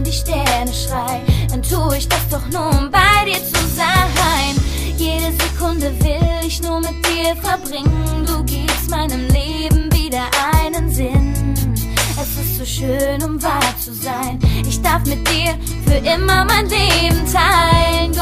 die Sterne schrei, dann tu ich das doch nur, um bei dir zu sein. Jede Sekunde will ich nur mit dir verbringen. Du gibst meinem Leben wieder einen Sinn. Es ist so schön, um wahr zu sein. Ich darf mit dir für immer mein Leben teilen.